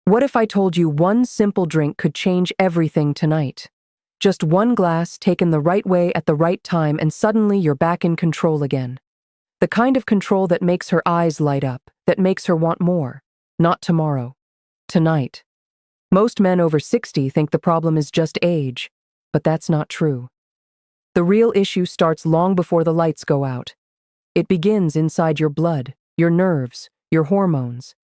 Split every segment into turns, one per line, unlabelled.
What if I told you one simple drink could change everything tonight? Just one glass taken the right way at the right time and suddenly you're back in control again. The kind of control that makes her eyes light up, that makes her want more. Not tomorrow. Tonight. Most men over 60 think the problem is just age, but that's not true. The real issue starts long before the lights go out. It begins inside your blood, your nerves, your hormones.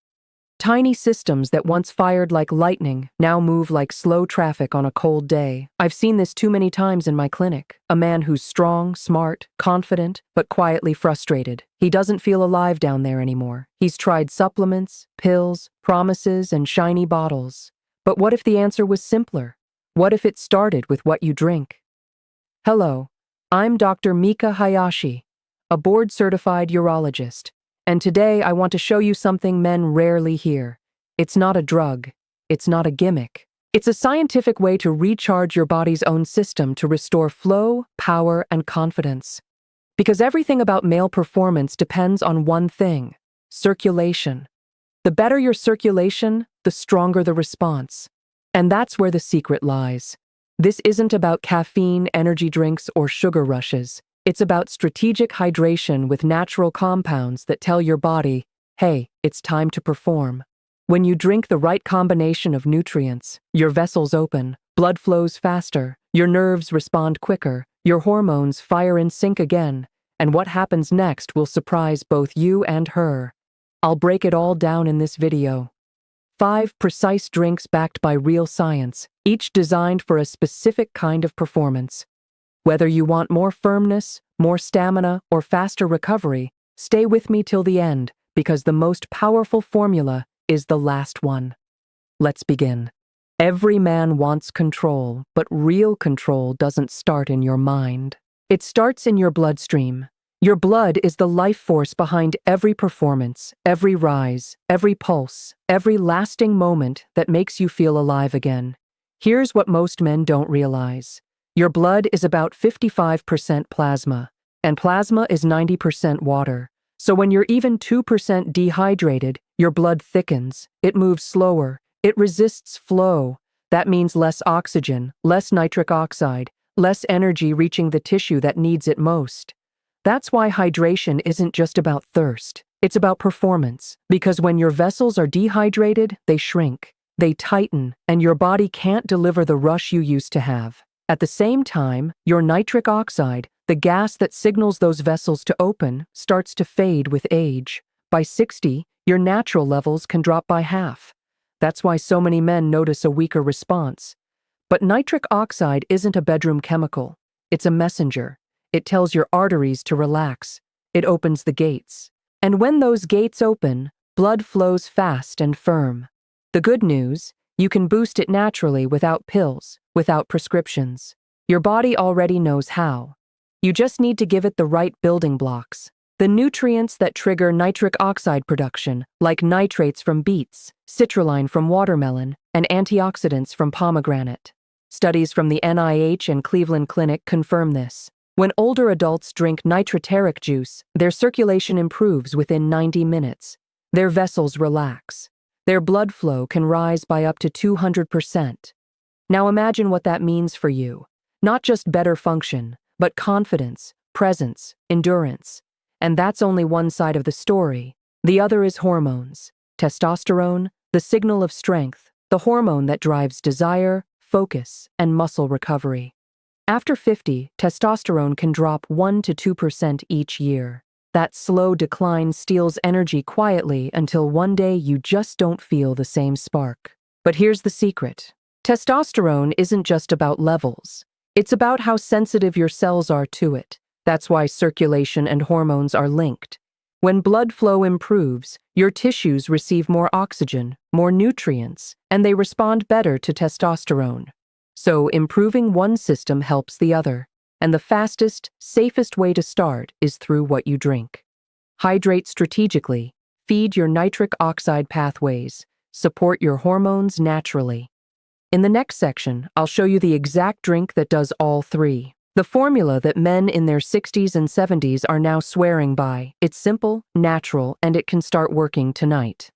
Tiny systems that once fired like lightning now move like slow traffic on a cold day. I've seen this too many times in my clinic. A man who's strong, smart, confident, but quietly frustrated. He doesn't feel alive down there anymore. He's tried supplements, pills, promises, and shiny bottles. But what if the answer was simpler? What if it started with what you drink? Hello, I'm Dr. Mika Hayashi, a board-certified urologist. And today I want to show you something men rarely hear. It's not a drug. It's not a gimmick. It's a scientific way to recharge your body's own system to restore flow, power, and confidence. Because everything about male performance depends on one thing: circulation. The better your circulation, the stronger the response. And that's where the secret lies. This isn't about caffeine, energy drinks, or sugar rushes. It's about strategic hydration with natural compounds that tell your body, hey, it's time to perform. When you drink the right combination of nutrients, your vessels open, blood flows faster, your nerves respond quicker, your hormones fire in sync again, and what happens next will surprise both you and her. I'll break it all down in this video. 5 precise drinks backed by real science, each designed for a specific kind of performance. Whether you want more firmness, more stamina, or faster recovery, stay with me till the end, because the most powerful formula is the last one. Let's begin. Every man wants control, but real control doesn't start in your mind. It starts in your bloodstream. Your blood is the life force behind every performance, every rise, every pulse, every lasting moment that makes you feel alive again. Here's what most men don't realize. Your blood is about 55% plasma, and plasma is 90% water. So when you're even 2% dehydrated, your blood thickens, it moves slower, it resists flow. That means less oxygen, less nitric oxide, less energy reaching the tissue that needs it most. That's why hydration isn't just about thirst, it's about performance. Because when your vessels are dehydrated, they shrink, they tighten, and your body can't deliver the rush you used to have. At the same time, your nitric oxide, the gas that signals those vessels to open, starts to fade with age. By 60, your natural levels can drop by half. That's why so many men notice a weaker response. But nitric oxide isn't a bedroom chemical. It's a messenger. It tells your arteries to relax. It opens the gates. And when those gates open, blood flows fast and firm. The good news, you can boost it naturally without pills, without prescriptions. Your body already knows how. You just need to give it the right building blocks. The nutrients that trigger nitric oxide production, like nitrates from beets, citrulline from watermelon, and antioxidants from pomegranate. Studies from the NIH and Cleveland Clinic confirm this. When older adults drink nitriteric juice, their circulation improves within 90 minutes. Their vessels relax. Their blood flow can rise by up to 200%. Now imagine what that means for you. Not just better function, but confidence, presence, endurance. And that's only one side of the story. The other is hormones. Testosterone, the signal of strength, the hormone that drives desire, focus, and muscle recovery. After 50, testosterone can drop 1 to 2% each year. That slow decline steals energy quietly until one day you just don't feel the same spark. But here's the secret. Testosterone isn't just about levels. It's about how sensitive your cells are to it. That's why circulation and hormones are linked. When blood flow improves, your tissues receive more oxygen, more nutrients, and they respond better to testosterone. So improving one system helps the other. And the fastest, safest way to start is through what you drink. Hydrate strategically, feed your nitric oxide pathways, support your hormones naturally. In the next section, I'll show you the exact drink that does all three. The formula that men in their 60s and 70s are now swearing by. It's simple, natural, and it can start working tonight.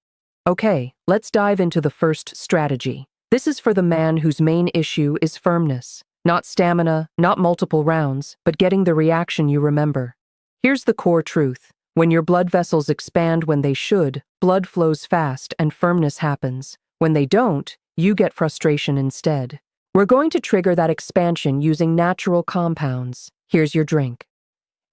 Okay, let's dive into the first strategy. This is for the man whose main issue is firmness. Not stamina, not multiple rounds, but getting the reaction you remember. Here's the core truth. When your blood vessels expand when they should, blood flows fast and firmness happens. When they don't, you get frustration instead. We're going to trigger that expansion using natural compounds. Here's your drink.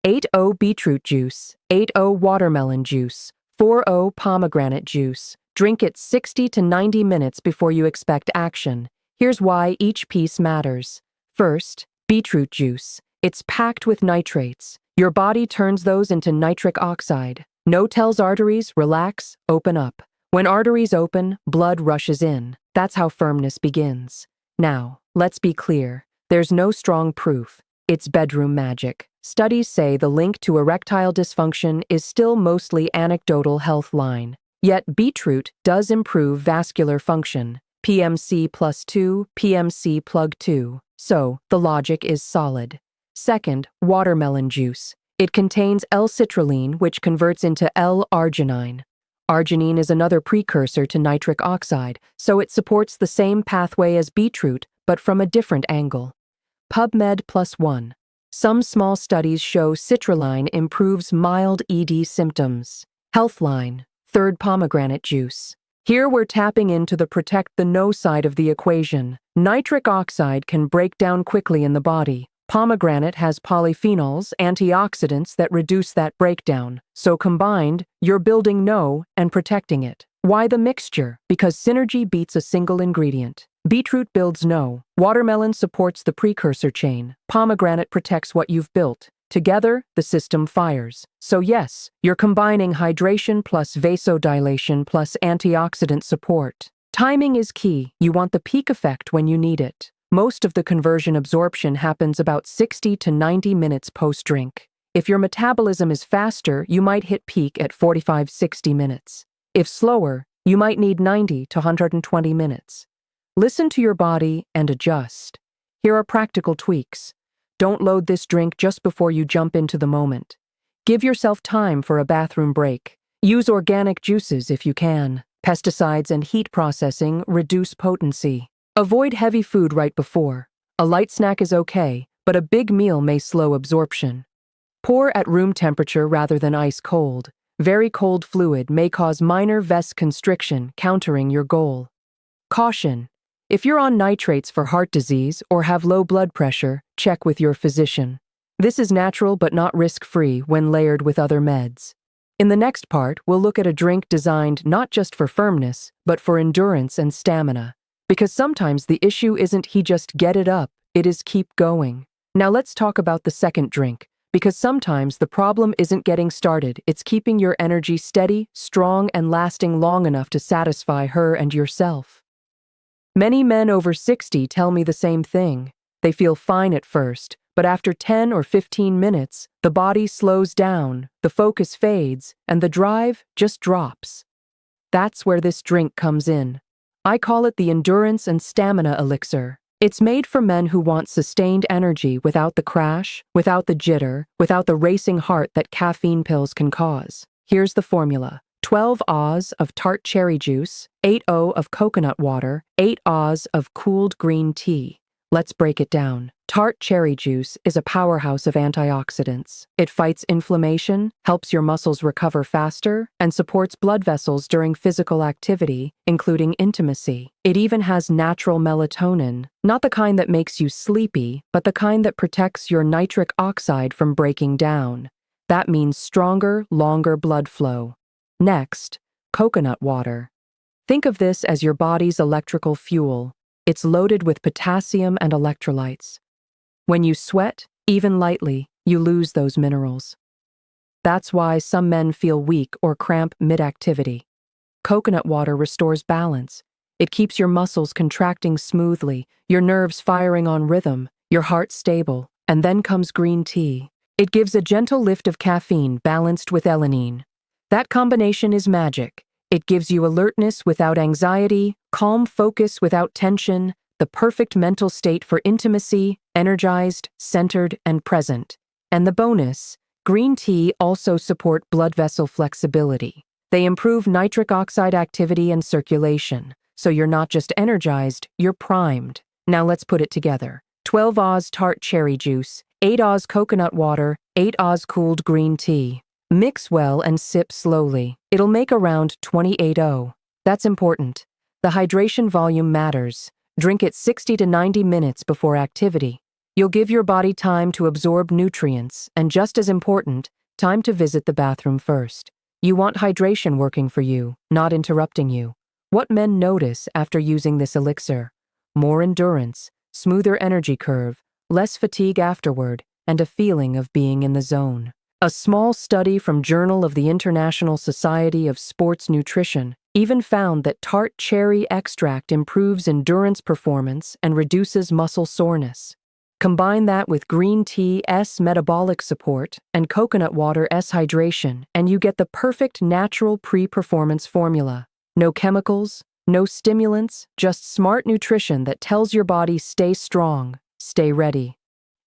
8-0 beetroot juice, 8-0 watermelon juice, 4-0 pomegranate juice. Drink it 60 to 90 minutes before you expect action. Here's why each piece matters. First, beetroot juice. It's packed with nitrates. Your body turns those into nitric oxide. No tells arteries, relax, open up. When arteries open, blood rushes in. That's how firmness begins. Now, let's be clear. There's no strong proof. It's bedroom magic. Studies say the link to erectile dysfunction is still mostly anecdotal health line. Yet beetroot does improve vascular function. PMC plus 2, PMC plug 2. So, the logic is solid. Second, watermelon juice. It contains L-citrulline, which converts into L-arginine. Arginine is another precursor to nitric oxide, so it supports the same pathway as beetroot, but from a different angle. PubMed +1. Some small studies show citrulline improves mild ED symptoms. Healthline. Third, pomegranate juice. Here we're tapping into the protect the no side of the equation. Nitric oxide can break down quickly in the body. Pomegranate has polyphenols, antioxidants that reduce that breakdown. So combined, you're building no and protecting it. Why the mixture? Because synergy beats a single ingredient. Beetroot builds no. Watermelon supports the precursor chain. Pomegranate protects what you've built. Together, the system fires. So yes, you're combining hydration plus vasodilation plus antioxidant support. Timing is key. You want the peak effect when you need it. Most of the conversion absorption happens about 60 to 90 minutes post-drink. If your metabolism is faster, you might hit peak at 45-60 minutes. If slower, you might need 90 to 120 minutes. Listen to your body and adjust. Here are practical tweaks. Don't load this drink just before you jump into the moment. Give yourself time for a bathroom break. Use organic juices if you can. Pesticides and heat processing reduce potency. Avoid heavy food right before. A light snack is okay, but a big meal may slow absorption. Pour at room temperature rather than ice cold. Very cold fluid may cause minor vasoconstriction, countering your goal. Caution. If you're on nitrates for heart disease or have low blood pressure, check with your physician. This is natural but not risk-free when layered with other meds. In the next part, we'll look at a drink designed not just for firmness, but for endurance and stamina. Because sometimes the issue isn't just get it up, it is keep going. Now let's talk about the second drink, because sometimes the problem isn't getting started, it's keeping your energy steady, strong, and lasting long enough to satisfy her and yourself. Many men over 60 tell me the same thing. They feel fine at first, but after 10 or 15 minutes, the body slows down, the focus fades, and the drive just drops. That's where this drink comes in. I call it the endurance and stamina elixir. It's made for men who want sustained energy without the crash, without the jitter, without the racing heart that caffeine pills can cause. Here's the formula. 12 Oz of tart cherry juice, 8-0 of coconut water, 8 Oz of cooled green tea. Let's break it down. Tart cherry juice is a powerhouse of antioxidants. It fights inflammation, helps your muscles recover faster, and supports blood vessels during physical activity, including intimacy. It even has natural melatonin, not the kind that makes you sleepy, but the kind that protects your nitric oxide from breaking down. That means stronger, longer blood flow. Next, coconut water. Think of this as your body's electrical fuel. It's loaded with potassium and electrolytes. When you sweat, even lightly, you lose those minerals. That's why some men feel weak or cramp mid-activity. Coconut water restores balance. It keeps your muscles contracting smoothly, your nerves firing on rhythm, your heart stable, and then comes green tea. It gives a gentle lift of caffeine balanced with L-theanine. That combination is magic. It gives you alertness without anxiety, calm focus without tension, the perfect mental state for intimacy, energized, centered, and present. And the bonus, green tea also support blood vessel flexibility. They improve nitric oxide activity and circulation, so you're not just energized, you're primed. Now let's put it together. 12 Oz tart cherry juice, 8 Oz coconut water, 8 Oz cooled green tea. Mix well and sip slowly. It'll make around 28 That's important. The hydration volume matters. Drink it 60 to 90 minutes before activity. You'll give your body time to absorb nutrients, and just as important, time to visit the bathroom first. You want hydration working for you, not interrupting you. What men notice after using this elixir? More endurance, smoother energy curve, less fatigue afterward, and a feeling of being in the zone. A small study from Journal of the International Society of Sports Nutrition even found that tart cherry extract improves endurance performance and reduces muscle soreness. Combine that with green tea S metabolic support and coconut water S hydration, and you get the perfect natural pre-performance formula. No chemicals, no stimulants, just smart nutrition that tells your body stay strong, stay ready.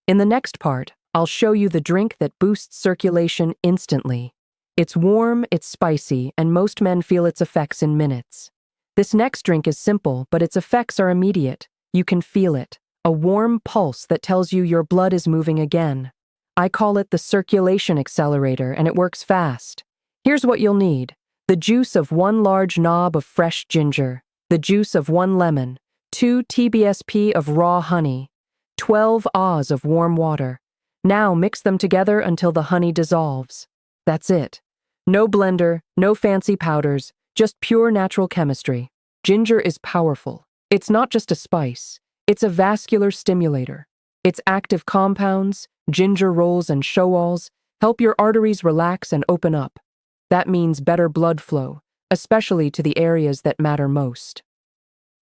In the next part, I'll show you the drink that boosts circulation instantly. It's warm, it's spicy, and most men feel its effects in minutes. This next drink is simple, but its effects are immediate. You can feel it. A warm pulse that tells you your blood is moving again. I call it the circulation accelerator, and it works fast. Here's what you'll need. The juice of 1 large knob of fresh ginger, the juice of 1 lemon, 2 TBSP of raw honey, 12 Oz of warm water. Now mix them together until the honey dissolves. That's it. No blender, no fancy powders, just pure natural chemistry. Ginger is powerful. It's not just a spice. It's a vascular stimulator. Its active compounds, ginger rolls and shoals, help your arteries relax and open up. That means better blood flow, especially to the areas that matter most.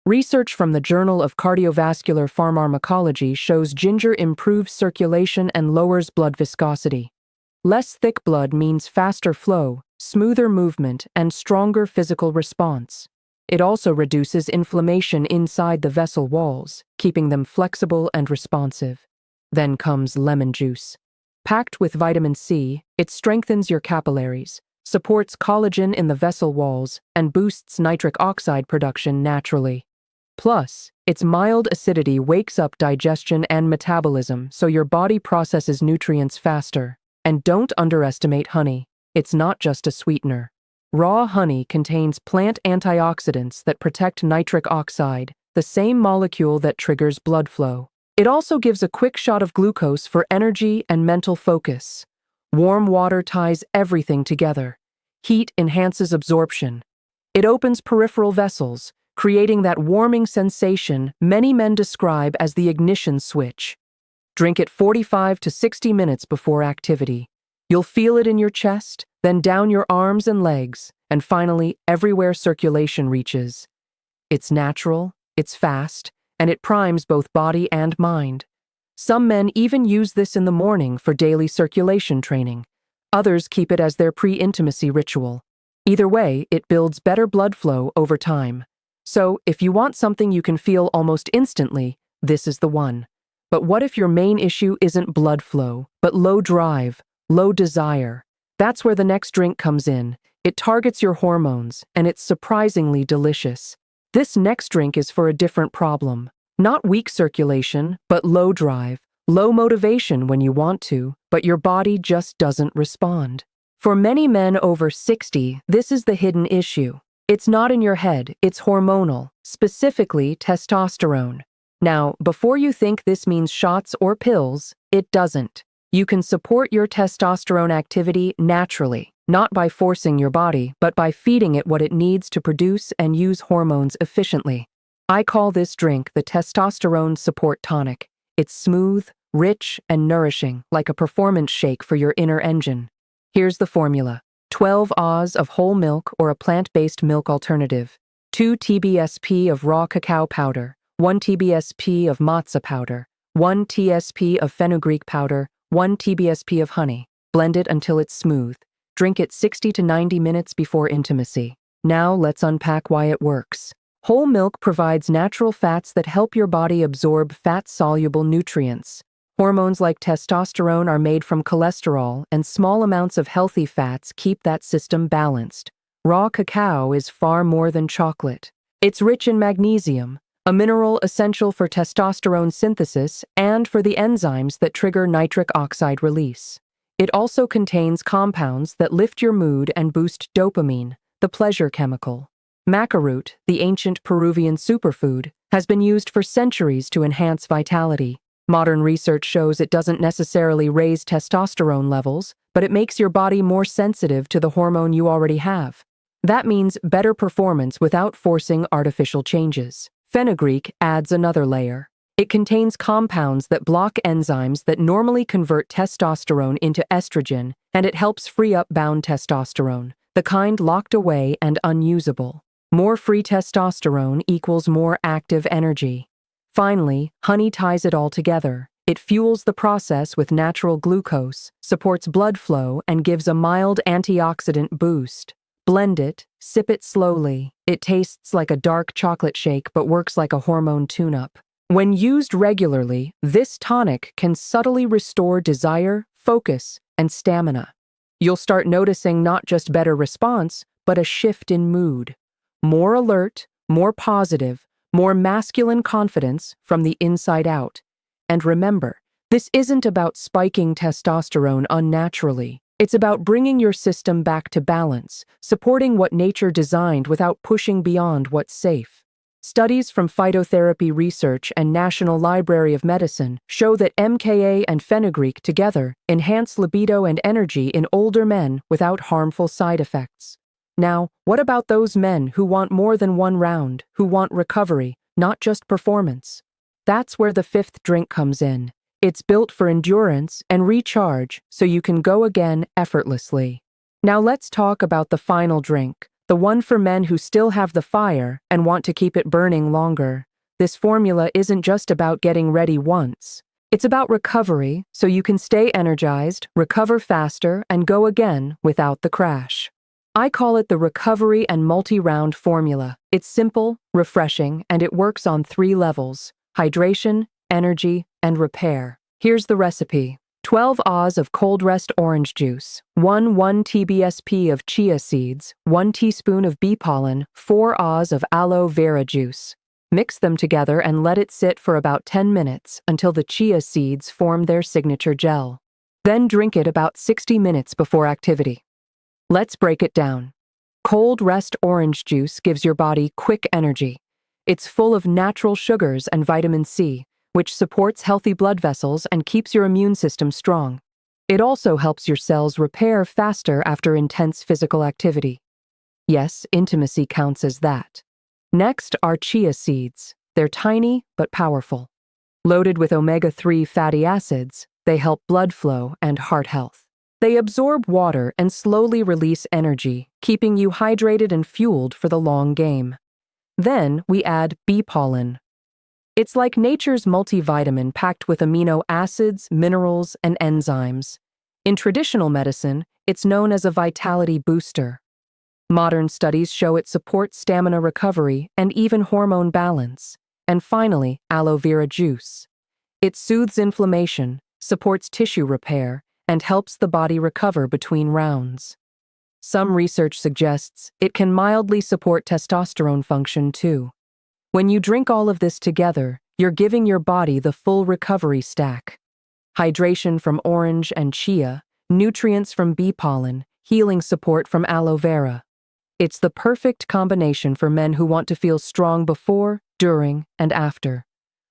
Research from the Journal of Cardiovascular Pharmacology shows ginger improves circulation and lowers blood viscosity. Less thick blood means faster flow, smoother movement, and stronger physical response. It also reduces inflammation inside the vessel walls, keeping them flexible and responsive. Then comes lemon juice. Packed with vitamin C, it strengthens your capillaries, supports collagen in the vessel walls, and boosts nitric oxide production naturally. Plus, its mild acidity wakes up digestion and metabolism so your body processes nutrients faster. And don't underestimate honey. It's not just a sweetener. Raw honey contains plant antioxidants that protect nitric oxide, the same molecule that triggers blood flow. It also gives a quick shot of glucose for energy and mental focus. Warm water ties everything together. Heat enhances absorption. It opens peripheral vessels, creating that warming sensation many men describe as the ignition switch. Drink it 45 to 60 minutes before activity. You'll feel it in your chest, then down your arms and legs, and finally everywhere circulation reaches. It's natural, it's fast, and it primes both body and mind. Some men even use this in the morning for daily circulation training. Others keep it as their pre-intimacy ritual. Either way, it builds better blood flow over time. So, if you want something you can feel almost instantly, this is the one. But what if your main issue isn't blood flow, but low drive, low desire? That's where the next drink comes in. It targets your hormones, and it's surprisingly delicious. This next drink is for a different problem. Not weak circulation, but low drive, low motivation when you want to, but your body just doesn't respond. For many men over 60, this is the hidden issue. It's not in your head, it's hormonal, specifically testosterone. Now, before you think this means shots or pills, it doesn't. You can support your testosterone activity naturally, not by forcing your body, but by feeding it what it needs to produce and use hormones efficiently. I call this drink the testosterone support tonic. It's smooth, rich, and nourishing, like a performance shake for your inner engine. Here's the formula. 12 Oz of whole milk or a plant-based milk alternative, 2 TBSP of raw cacao powder, 1 TBSP of matza powder, 1 TSP of fenugreek powder, 1 TBSP of honey. Blend it until it's smooth. Drink it 60 to 90 minutes before intimacy. Now let's unpack why it works. Whole milk provides natural fats that help your body absorb fat-soluble nutrients. Hormones like testosterone are made from cholesterol, and small amounts of healthy fats keep that system balanced. Raw cacao is far more than chocolate. It's rich in magnesium, a mineral essential for testosterone synthesis and for the enzymes that trigger nitric oxide release. It also contains compounds that lift your mood and boost dopamine, the pleasure chemical. Maca root, the ancient Peruvian superfood, has been used for centuries to enhance vitality. Modern research shows it doesn't necessarily raise testosterone levels, but it makes your body more sensitive to the hormone you already have. That means better performance without forcing artificial changes. Fenugreek adds another layer. It contains compounds that block enzymes that normally convert testosterone into estrogen, and it helps free up bound testosterone, the kind locked away and unusable. More free testosterone equals more active energy. Finally, honey ties it all together. It fuels the process with natural glucose, supports blood flow, and gives a mild antioxidant boost. Blend it, sip it slowly. It tastes like a dark chocolate shake but works like a hormone tune-up. When used regularly, this tonic can subtly restore desire, focus, and stamina. You'll start noticing not just better response, but a shift in mood. More alert, more positive, more masculine confidence from the inside out. And remember, this isn't about spiking testosterone unnaturally. It's about bringing your system back to balance, supporting what nature designed without pushing beyond what's safe. Studies from phytotherapy research and National Library of Medicine show that MKA and fenugreek together enhance libido and energy in older men without harmful side effects. Now, what about those men who want more than one round, who want recovery, not just performance? That's where the fifth drink comes in. It's built for endurance and recharge so you can go again effortlessly. Now let's talk about the final drink, the one for men who still have the fire and want to keep it burning longer. This formula isn't just about getting ready once. It's about recovery so you can stay energized, recover faster, and go again without the crash. I call it the recovery and multi-round formula. It's simple, refreshing, and it works on 3 levels: hydration, energy, and repair. Here's the recipe. 12 Oz of cold rest orange juice, 1 TBSP of chia seeds, 1 teaspoon of bee pollen, 4 Oz of aloe vera juice. Mix them together and let it sit for about 10 minutes until the chia seeds form their signature gel. Then drink it about 60 minutes before activity. Let's break it down. Cold rest orange juice gives your body quick energy. It's full of natural sugars and vitamin C, which supports healthy blood vessels and keeps your immune system strong. It also helps your cells repair faster after intense physical activity. Yes, intimacy counts as that. Next are chia seeds. They're tiny but powerful. Loaded with omega-3 fatty acids, they help blood flow and heart health. They absorb water and slowly release energy, keeping you hydrated and fueled for the long game. Then we add bee pollen. It's like nature's multivitamin packed with amino acids, minerals, and enzymes. In traditional medicine, it's known as a vitality booster. Modern studies show it supports stamina recovery and even hormone balance. And finally, aloe vera juice. It soothes inflammation, supports tissue repair, and helps the body recover between rounds. Some research suggests it can mildly support testosterone function too. When you drink all of this together, you're giving your body the full recovery stack. Hydration from orange and chia, nutrients from bee pollen, healing support from aloe vera. It's the perfect combination for men who want to feel strong before, during, and after.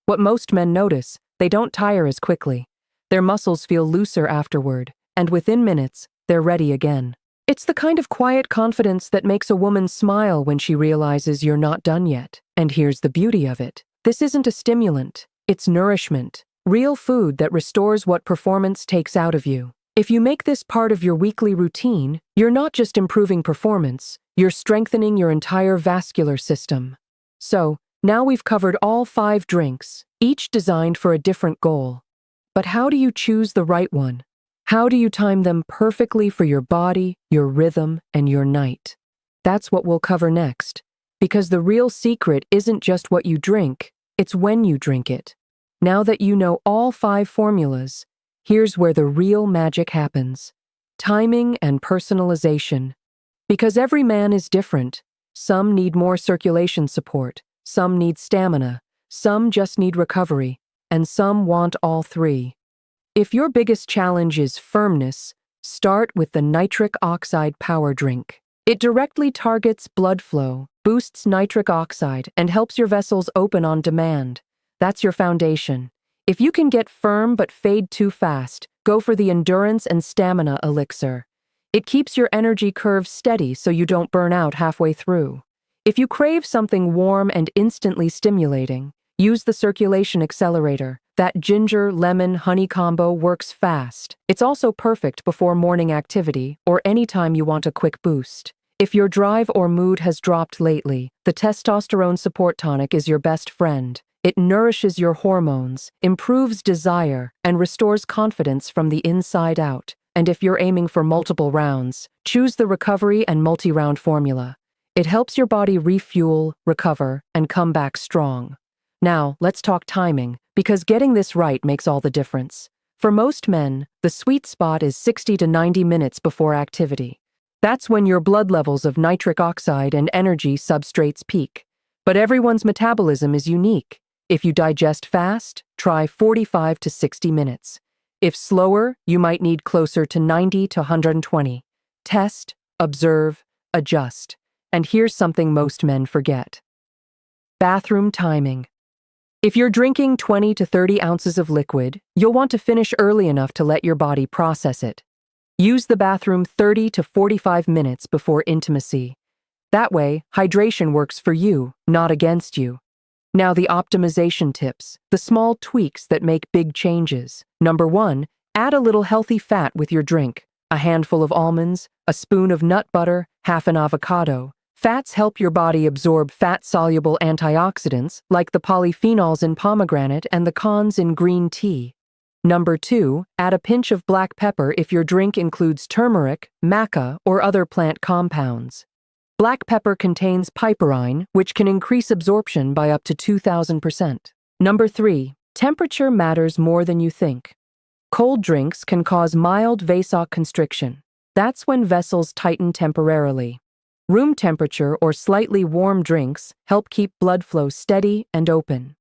What most men notice, they don't tire as quickly. Their muscles feel looser afterward, and within minutes, they're ready again. It's the kind of quiet confidence that makes a woman smile when she realizes you're not done yet. And here's the beauty of it. This isn't a stimulant. It's nourishment. Real food that restores what performance takes out of you. If you make this part of your weekly routine, you're not just improving performance, you're strengthening your entire vascular system. So, now we've covered all 5 drinks, each designed for a different goal. But how do you choose the right one? How do you time them perfectly for your body, your rhythm, and your night? That's what we'll cover next. Because the real secret isn't just what you drink, it's when you drink it. Now that you know all 5 formulas, here's where the real magic happens. Timing and personalization. Because every man is different. Some need more circulation support, some need stamina, some just need recovery, and some want all three. If your biggest challenge is firmness, start with the Nitric Oxide Power Drink. It directly targets blood flow, boosts nitric oxide, and helps your vessels open on demand. That's your foundation. If you can get firm but fade too fast, go for the Endurance and Stamina Elixir. It keeps your energy curve steady so you don't burn out halfway through. If you crave something warm and instantly stimulating, use the Circulation Accelerator. That ginger-lemon-honey combo works fast. It's also perfect before morning activity or anytime you want a quick boost. If your drive or mood has dropped lately, the Testosterone Support Tonic is your best friend. It nourishes your hormones, improves desire, and restores confidence from the inside out. And if you're aiming for multiple rounds, choose the Recovery and Multi-Round formula. It helps your body refuel, recover, and come back strong. Now, let's talk timing, because getting this right makes all the difference. For most men, the sweet spot is 60 to 90 minutes before activity. That's when your blood levels of nitric oxide and energy substrates peak. But everyone's metabolism is unique. If you digest fast, try 45 to 60 minutes. If slower, you might need closer to 90 to 120. Test, observe, adjust. And here's something most men forget. Bathroom timing. If you're drinking 20 to 30 ounces of liquid, you'll want to finish early enough to let your body process it. Use the bathroom 30 to 45 minutes before intimacy. That way, hydration works for you, not against you. Now the optimization tips, the small tweaks that make big changes. Number 1, add a little healthy fat with your drink. A handful of almonds, a spoon of nut butter, half an avocado. Fats help your body absorb fat-soluble antioxidants like the polyphenols in pomegranate and the cons in green tea. Number 2, add a pinch of black pepper if your drink includes turmeric, maca, or other plant compounds. Black pepper contains piperine, which can increase absorption by up to 2,000%. Number 3, temperature matters more than you think. Cold drinks can cause mild vasoconstriction. That's when vessels tighten temporarily. Room temperature or slightly warm drinks help keep blood flow steady and open.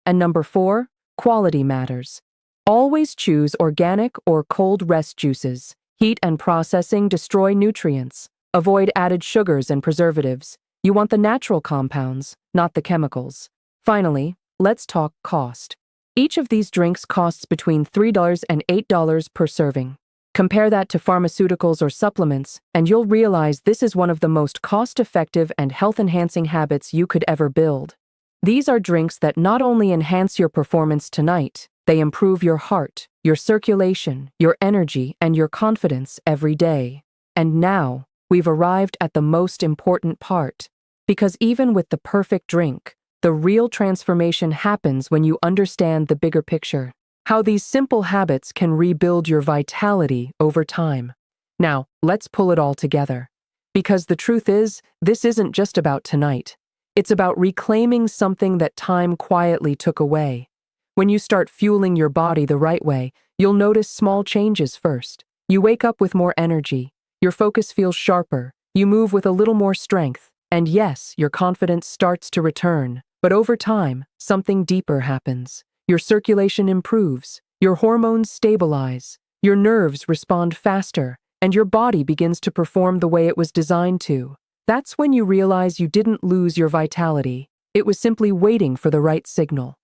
And number 4, quality matters. Always choose organic or cold rest juices. Heat and processing destroy nutrients. Avoid added sugars and preservatives. You want the natural compounds, not the chemicals. Finally, let's talk cost. Each of these drinks costs between $3 and $8 per serving. Compare that to pharmaceuticals or supplements, and you'll realize this is one of the most cost-effective and health-enhancing habits you could ever build. These are drinks that not only enhance your performance tonight, they improve your heart, your circulation, your energy, and your confidence every day. And now, we've arrived at the most important part. Because even with the perfect drink, the real transformation happens when you understand the bigger picture. How these simple habits can rebuild your vitality over time. Now, let's pull it all together. Because the truth is, this isn't just about tonight. It's about reclaiming something that time quietly took away. When you start fueling your body the right way, you'll notice small changes first. You wake up with more energy. Your focus feels sharper. You move with a little more strength. And yes, your confidence starts to return. But over time, something deeper happens. Your circulation improves. Your hormones stabilize. Your nerves respond faster. And your body begins to perform the way it was designed to. That's when you realize you didn't lose your vitality. It was simply waiting for the right signal.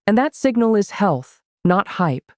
And that signal is health, not hype.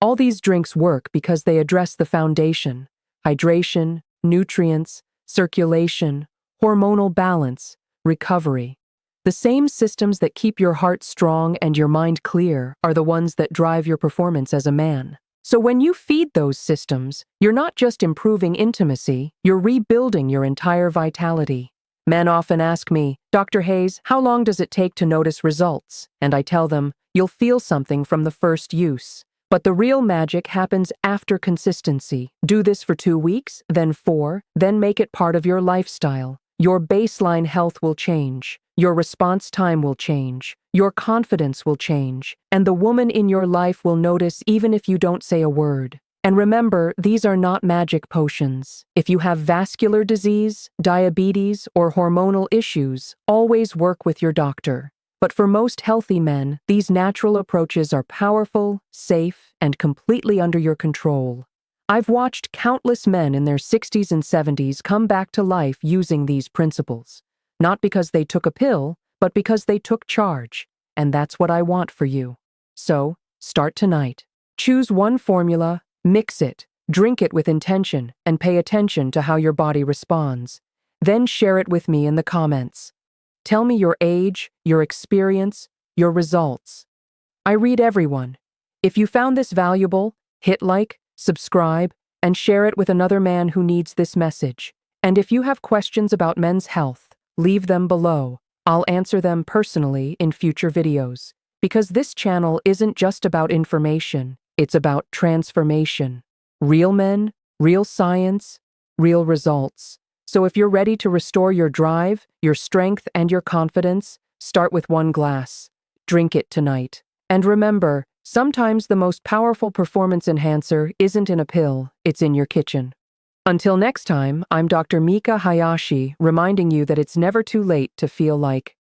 All these drinks work because they address the foundation: hydration, nutrients, circulation, hormonal balance, recovery. The same systems that keep your heart strong and your mind clear are the ones that drive your performance as a man. So when you feed those systems, you're not just improving intimacy, you're rebuilding your entire vitality. Men often ask me, Dr. Hayes, how long does it take to notice results? And I tell them, you'll feel something from the first use. But the real magic happens after consistency. Do this for 2 weeks, then 4, then make it part of your lifestyle. Your baseline health will change. Your response time will change. Your confidence will change. And the woman in your life will notice even if you don't say a word. And remember, these are not magic potions. If you have vascular disease, diabetes, or hormonal issues, always work with your doctor. But for most healthy men, these natural approaches are powerful, safe, and completely under your control. I've watched countless men in their 60s and 70s come back to life using these principles. Not because they took a pill, but because they took charge. And that's what I want for you. So, start tonight. Choose one formula, mix it, drink it with intention, and pay attention to how your body responds. Then share it with me in the comments. Tell me your age, your experience, your results. I read everyone. If you found this valuable, hit like, subscribe, and share it with another man who needs this message. And if you have questions about men's health, leave them below. I'll answer them personally in future videos. Because this channel isn't just about information, it's about transformation. Real men, real science, real results. So if you're ready to restore your drive, your strength, and your confidence, start with one glass. Drink it tonight. And remember, sometimes the most powerful performance enhancer isn't in a pill, it's in your kitchen. Until next time, I'm Dr. Mika Hayashi, reminding you that it's never too late to feel like